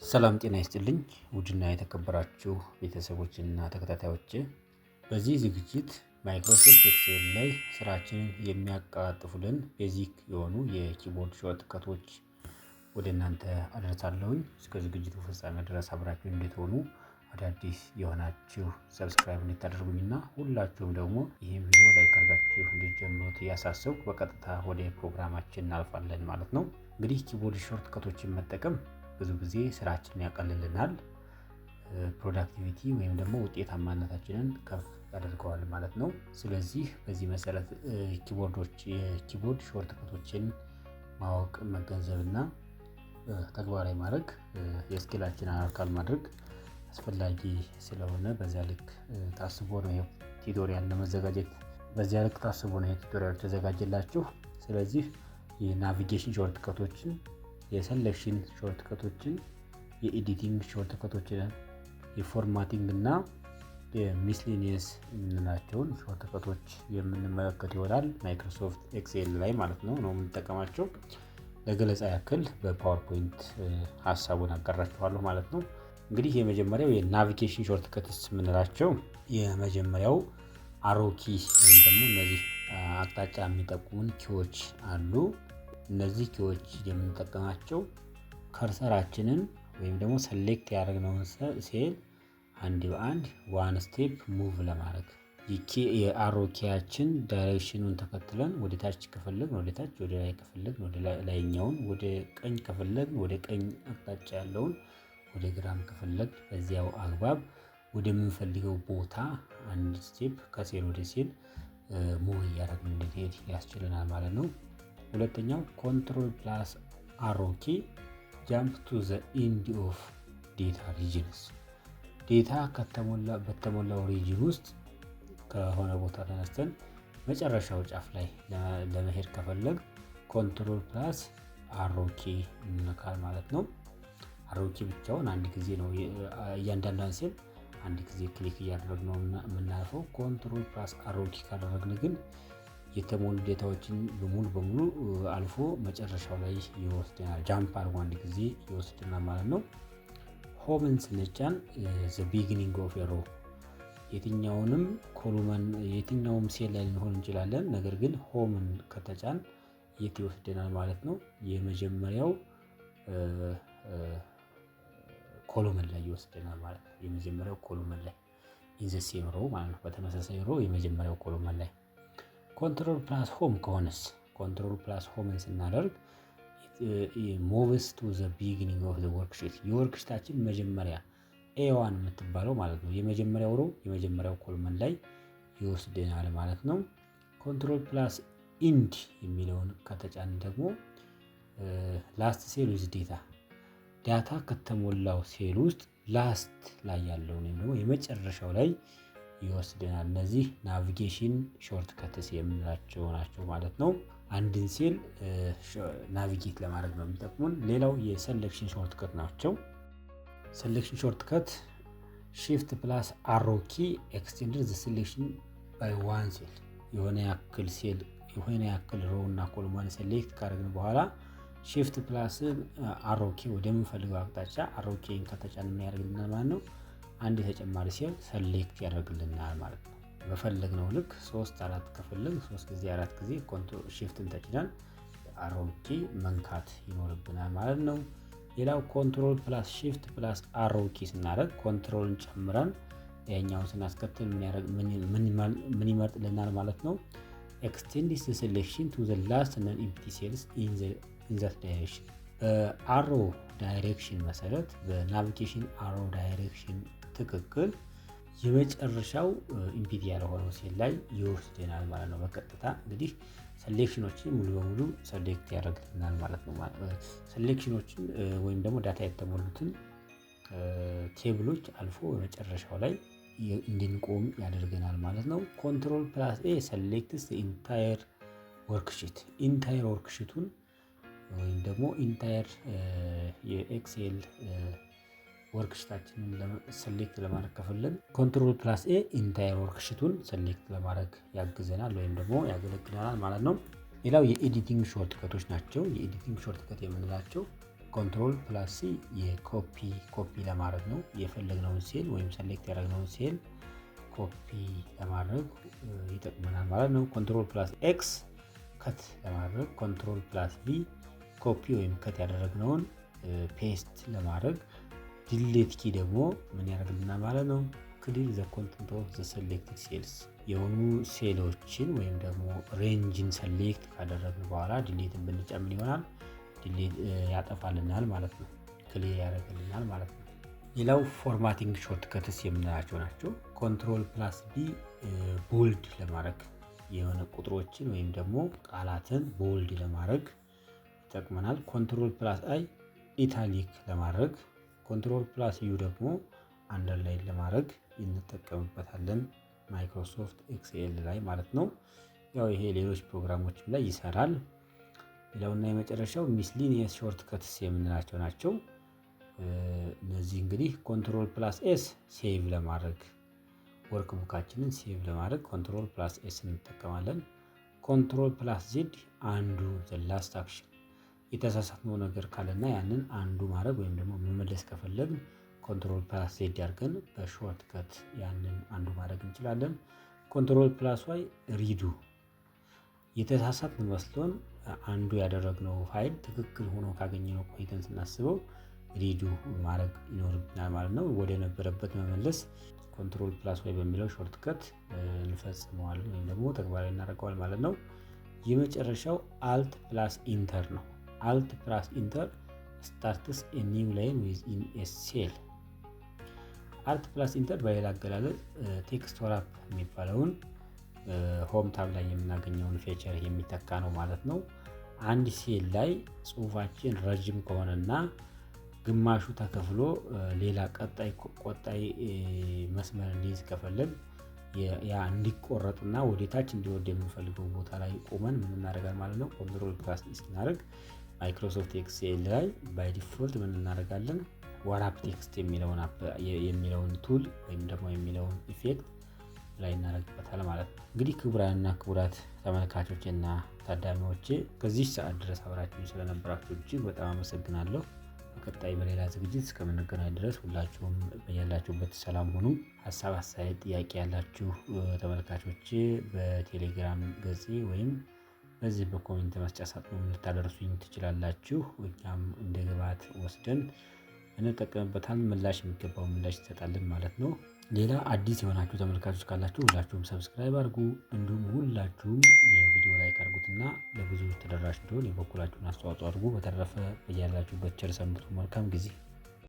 ሰላም ጤና ይስጥልኝ ውድና የተከበራችሁ ቤተሰቦችና ተከታታዮች፣ በዚህ ዝግጅት ማይክሮሶፍት ኤክሴል ላይ ስራችንን የሚያቀላጥፉልን ቤዚክ የሆኑ የኪቦርድ ሾርትከቶች ወደ እናንተ አደርሳለሁኝ። እስከ ዝግጅቱ ፍጻሜ ድረስ አብራችሁ እንድትሆኑ አዳዲስ የሆናችሁ ሰብስክራይብ እንድታደርጉኝና ሁላችሁም ደግሞ ይህን ቪዲዮ ላይክ አድርጋችሁ እንድትጀምሩት እያሳሰብኩ በቀጥታ ወደ ፕሮግራማችን እናልፋለን ማለት ነው። እንግዲህ ኪቦርድ ሾርትከቶችን መጠቀም ብዙ ጊዜ ስራችንን ያቀልልናል፣ ፕሮዳክቲቪቲ ወይም ደግሞ ውጤታማነታችንን ከፍ ያደርገዋል ማለት ነው። ስለዚህ በዚህ መሰረት የኪቦርድ ሾርትከቶችን ማወቅ፣ መገንዘብና ተግባራዊ ማድረግ የስኪላችን አካል ማድረግ አስፈላጊ ስለሆነ በዚያ ልክ ታስቦ ነው ይሄ ቲዩቶሪያል ለመዘጋጀት በዚያ ልክ ታስቦ ነው ይሄ ቲዩቶሪያል ተዘጋጀላችሁ። ስለዚህ የናቪጌሽን ሾርትከቶችን፣ የሰሌክሽን ሾርትከቶችን፣ የኤዲቲንግ ሾርትከቶችን፣ የፎርማቲንግ እና የሚስሊኒየስ የምንላቸውን ሾርትከቶች የምንመለከት ይሆናል። ማይክሮሶፍት ኤክሴል ላይ ማለት ነው የምንጠቀማቸው። ለገለጻ ያክል በፓወርፖይንት ሀሳቡን አጋራችኋለሁ ማለት ነው። እንግዲህ የመጀመሪያው የናቪጌሽን ሾርትከትስ የምንላቸው የመጀመሪያው አሮ ኪ ወይም ደግሞ እነዚህ አቅጣጫ የሚጠቁሙን ኪዎች አሉ። እነዚህ ኪዎች የምንጠቀማቸው ከርሰራችንን ወይም ደግሞ ሰሌክት ያደረግነውን ሴል አንድ በአንድ ዋን ስቴፕ ሙቭ ለማድረግ የአሮ ኪያችን ዳይሬክሽኑን ተከትለን ወደ ታች ከፈለግን ወደ ታች፣ ወደ ላይ ከፈለግን ወደ ላይኛውን፣ ወደ ቀኝ ከፈለግን ወደ ቀኝ አቅጣጫ ያለውን፣ ወደ ግራም ከፈለግን በዚያው አግባብ ወደምንፈልገው ቦታ አንድ ስቴፕ ከሴል ወደ ሴል ሙቭ እያደረግን እንድንሄድ ያስችለናል ማለት ነው። ሁለተኛው ኮንትሮል ፕላስ አሮ ኪ ጃምፕ ቱ ዘ ኢንድ ኦፍ ዴታ ሪጅንስ። ዴታ በተሞላው ሪጅን ውስጥ ከሆነ ቦታ ተነስተን መጨረሻው ጫፍ ላይ ለመሄድ ከፈለግ ኮንትሮል ፕላስ አሮ ኪ እንነካል ማለት ነው። አሮ ኪ ብቻውን አንድ ጊዜ ነው እያንዳንዷን ሴል አንድ ጊዜ ክሊክ እያደረግነው የምናልፈው። ኮንትሮል ፕላስ አሮ ኪ ካደረግን ግን የተሞሉ ዴታዎችን በሙሉ በሙሉ አልፎ መጨረሻው ላይ ይወስደናል። ጃምፕ አድርጎ አንድ ጊዜ ይወስደናል ማለት ነው። ሆምን ስንጫን ዘ ቢጊኒንግ ኦፍ ኤ ሮው፣ የትኛውንም ኮሉመን የትኛውም ሴል ላይ ልንሆን እንችላለን። ነገር ግን ሆምን ከተጫን የት ይወስደናል ማለት ነው? የመጀመሪያው ኮሉመን ላይ ይወስደናል ማለት ነው። የመጀመሪያው ኮሉመን ላይ ኢን ዘ ሴም ሮው ማለት ነው። በተመሳሳይ ሮው የመጀመሪያው ኮሉመን ላይ። ኮንትሮል ፕላስ ሆም ከሆነስ ኮንትሮል ፕላስ ሆምን ስናደርግ ሞቭስ ቱ ዘ ቢጊኒንግ ኦፍ ዘ ወርክሺት፣ የወርክሺታችን መጀመሪያ ኤዋን የምትባለው ማለት ነው የመጀመሪያው ሮው የመጀመሪያው ኮልመን ላይ ይወስደናል ማለት ነው። ኮንትሮል ፕላስ ኢንድ የሚለውን ከተጫን ደግሞ ላስት ሴል ዊዝ ዳታ ከተሞላው ሴል ውስጥ ላስት ላይ ያለውን ወይም ደግሞ የመጨረሻው ላይ ይወስደናል። እነዚህ ናቪጌሽን ሾርት ከትስ የምንላቸው ናቸው ማለት ነው። አንድን ሴል ናቪጌት ለማድረግ ነው የሚጠቅሙን። ሌላው የሴሌክሽን ሾርት ከት ናቸው። ሴሌክሽን ሾርት ከት ሺፍት ፕላስ አሮ ኪ ኤክስቴንድ ዘ ሴሌክሽን ባይ ዋን ሴል፣ የሆነ ያክል ሮው እና ኮልመን ሴሌክት ካደረግን በኋላ ሺፍት ፕላስ አሮ ኪ ወደምንፈልገው አቅጣጫ አሮ ኪን ከተጫን ምን ያደርግልናል ማለት ነው? አንድ ተጨማሪ ሴል ሰሌክት ያደርግልናል ማለት ነው። በፈለግነው ልክ 3-4 ከፈለግ 3 ጊዜ 4 ጊዜ ኮንትሮል ሺፍትን ተጭነን አሮ ኪ መንካት ይኖርብናል ማለት ነው። ሌላው ኮንትሮል ፕላስ ሺፍት ፕላስ አሮ ኪ ስናደርግ ኮንትሮልን ጨምረን ያኛውን ስናስከትል ምን ይመርጥልናል ማለት ነው? ኤክስቴንድ ዘ ሴሌክሽን ቱ ዘ ላስት ነን ኢምፕቲ ሴልስ ኢን ዛት ዳይሬክሽን። በአሮ ዳይሬክሽን መሰረት በናቪጌሽን አሮ ዳይሬክሽን ትክክል የመጨረሻው ኢምፒቲ ያልሆነው ሴል ላይ ይወስደናል ማለት ነው። በቀጥታ እንግዲህ ሴሌክሽኖችን ሙሉ በሙሉ ሰሌክት ያደርግልናል ማለት ነው። ሴሌክሽኖችን ወይም ደግሞ ዳታ የተሞሉትን ቴብሎች አልፎ የመጨረሻው ላይ እንድንቆም ያደርገናል ማለት ነው። ኮንትሮል ፕላስ ኤ ሰሌክትስ ኢንታየር ወርክሺቱን ወይም ደግሞ ኢንታየር የኤክሴል ወርክሺታችንን ሰሌክት ለማድረግ ከፈለግን ኮንትሮል ፕላስ ኤ ኢንታየር ወርክሺቱን ሰሌክት ለማድረግ ያግዘናል ወይም ደግሞ ያገለግለናል ማለት ነው። ሌላው የኤዲቲንግ ሾርትከቶች ናቸው። የኤዲቲንግ ሾርትከት የምንላቸው ኮንትሮል ፕላስ ሲ ኮፒ ለማድረግ ነው። የፈለግነውን ሴል ወይም ሰሌክት ያደረግነውን ሴል ኮፒ ለማድረግ ይጠቅመናል ማለት ነው። ኮንትሮል ፕላስ ኤክስ ከት ለማድረግ፣ ኮንትሮል ፕላስ ቪ ኮፒ ወይም ከት ያደረግነውን ፔስት ለማድረግ፣ ዲሌት ኪ ደግሞ ምን ያደርግልናል ማለት ነው? ክሊር ዘ ኮንተንት ኦፍ ዘ ሴሌክትድ ሴልስ የሆኑ ሴሎችን ወይም ደግሞ ሬንጅን ሰሌክት ካደረግን በኋላ ዲሌትን ብንጨምን ይሆናል ዲሌት ያጠፋልናል ማለት ነው። ክሊር ያደርግልናል ማለት ነው። ሌላው ፎርማቲንግ ሾርት ከትስ የምንላቸው ናቸው። ኮንትሮል ፕላስ ቢ ቦልድ ለማድረግ የሆነ ቁጥሮችን ወይም ደግሞ ቃላትን ቦልድ ለማድረግ ይጠቅመናል። ኮንትሮል ፕላስ አይ ኢታሊክ ለማድረግ፣ ኮንትሮል ፕላስ ዩ ደግሞ አንደርላይን ለማድረግ እንጠቀምበታለን ማይክሮሶፍት ኤክስኤል ላይ ማለት ነው። ያው ይሄ ሌሎች ፕሮግራሞችም ላይ ይሰራል። ሌላውና የመጨረሻው ሚስሊኒየስ ሾርት ከትስ የምንላቸው ናቸው። እነዚህ እንግዲህ ኮንትሮል ፕላስ ኤስ ሴቭ ለማድረግ ወርክ ቡካችንን ሴቭ ለማድረግ ኮንትሮል ፕላስ ኤስ እንጠቀማለን። ኮንትሮል ፕላስ ዜድ አንዱ ዘ ላስት አክሽን የተሳሳትነው ነገር ካለና ያንን አንዱ ማድረግ ወይም ደግሞ መመለስ ከፈለግን ኮንትሮል ፕላስ ዜድ አድርገን በሾርት ከት ያንን አንዱ ማድረግ እንችላለን። ኮንትሮል ፕላስ ዋይ ሪዱ የተሳሳትን መስሎን አንዱ ያደረግነው ፋይል ትክክል ሆኖ ካገኘነው ቆይተን ስናስበው ሪዱ ማድረግ ይኖርብናል ማለት ነው። ወደ ነበረበት መመለስ ኮንትሮል ፕላስ ዋይ በሚለው ሾርት ከት እንፈጽመዋለን ወይም ደግሞ ተግባራዊ እናደርገዋል ማለት ነው። የመጨረሻው አልት ፕላስ ኢንተር ነው። አልት ፕላስ ኢንተር ስታርትስ ኤ ኒው ላይን ዊዝኢን ኤ ሴል። አልት ፕላስ ኢንተር በሌላ አገላለጽ ቴክስት ወራፕ የሚባለውን ሆም ታብ ላይ የምናገኘውን ፌቸር የሚተካ ነው ማለት ነው። አንድ ሴል ላይ ጽሁፋችን ረጅም ከሆነና ግማሹ ተከፍሎ ሌላ ቀጣይ መስመር እንዲይዝ ከፈለግ ያ እንዲቆረጥና ወደታች እንዲወርድ የምንፈልገው ቦታ ላይ ቆመን ምን እናደርጋለን ማለት ነው። ኮንትሮል ፕላስ ኢ ስናደርግ ማይክሮሶፍት ኤክስኤል ላይ ባይ ዲፎልት ምን እናደርጋለን ወራፕ ቴክስት የሚለውን ቱል ወይም ደግሞ የሚለውን ኢፌክት ላይ እናደርግበታል ማለት ነው። እንግዲህ ክቡራንና ክቡራት ተመልካቾችና ታዳሚዎቼ ከዚህ ሰዓት ድረስ አብራችሁኝ ስለነበራችሁ እጅግ በጣም አመሰግናለሁ። በቀጣይ በሌላ ዝግጅት እስከምንገናኝ ድረስ ሁላችሁም በያላችሁበት ሰላም ሁኑ። ሀሳብ፣ አስተያየት፣ ጥያቄ ያላችሁ ተመልካቾቼ በቴሌግራም ገጼ ወይም በዚህ በኮሜንት መስጫ ሳጥኑ ልታደርሱኝ ትችላላችሁ። እኛም እንደ ግብዓት ወስደን እንጠቀምበታለን። ምላሽ የሚገባው ምላሽ ይሰጣልን ማለት ነው። ሌላ አዲስ የሆናችሁ ተመልካቾች ካላችሁ ሁላችሁም ሰብስክራይብ አድርጉ። እንዲሁም ሁላችሁም የቪዲዮ ላይክ አድርጉትና ለብዙ ተደራሽ እንዲሆን የበኩላችሁን አስተዋጽኦ አድርጉ። በተረፈ በያላችሁበት ቸር ሰንብቱ። መልካም ጊዜ